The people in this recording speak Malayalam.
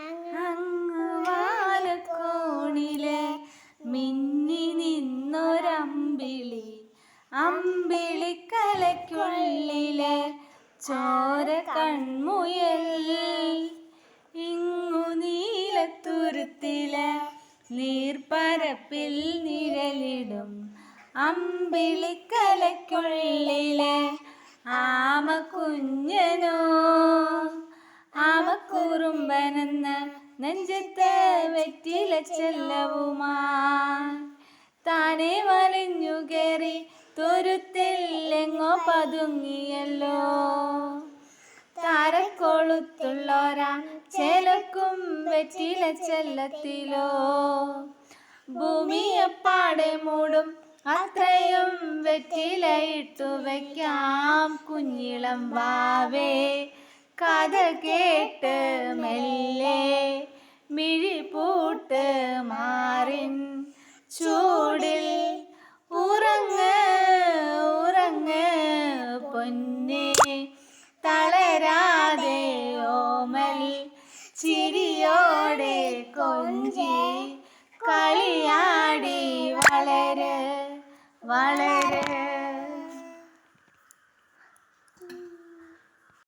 അങ്ങ് വാലക്കോണിലെ മിന്നി നിന്നൊരമ്പിളി, അമ്പിളിക്കലയ്ക്കുള്ളിലെ ചോര കൺമുയൽ. ഇങ്ങു നീലത്തുരുത്തിലെ നീർപ്പരപ്പിൽ നിഴലിടും അമ്പിളിക്കലയ്ക്കുള്ളിലെ ആമക്കുഞ്ഞനോ. ആമക്കുറുമ്പനെന്ന നെഞ്ചത്ത് വെറ്റില ചെല്ലവുമാ താനെ വലിഞ്ഞു കയറി തുരുത്തിൽ എങ്ങോ പതുങ്ങിയല്ലോ. താരക്കൊളുത്തുള്ളോരാ ചേലക്കും വെറ്റില ചെല്ലത്തിലോ. ഭൂമിയപ്പാടെ മൂടും അത്രയും വെറ്റില ഇട്ടു വയ്ക്കാം കുഞ്ഞിളം വാവേ. കഥ കേട്ട് മെല്ലെ മിഴിപൂട്ട് മാറിൻ ചൂടിൽ ഉറങ്ങ് ഉറങ്ങ് പൊന്നേ. തളരാതെ ഓമൽ ചിരിയോടെ കൊഞ്ചി കളിയാടി വളര് വളര്.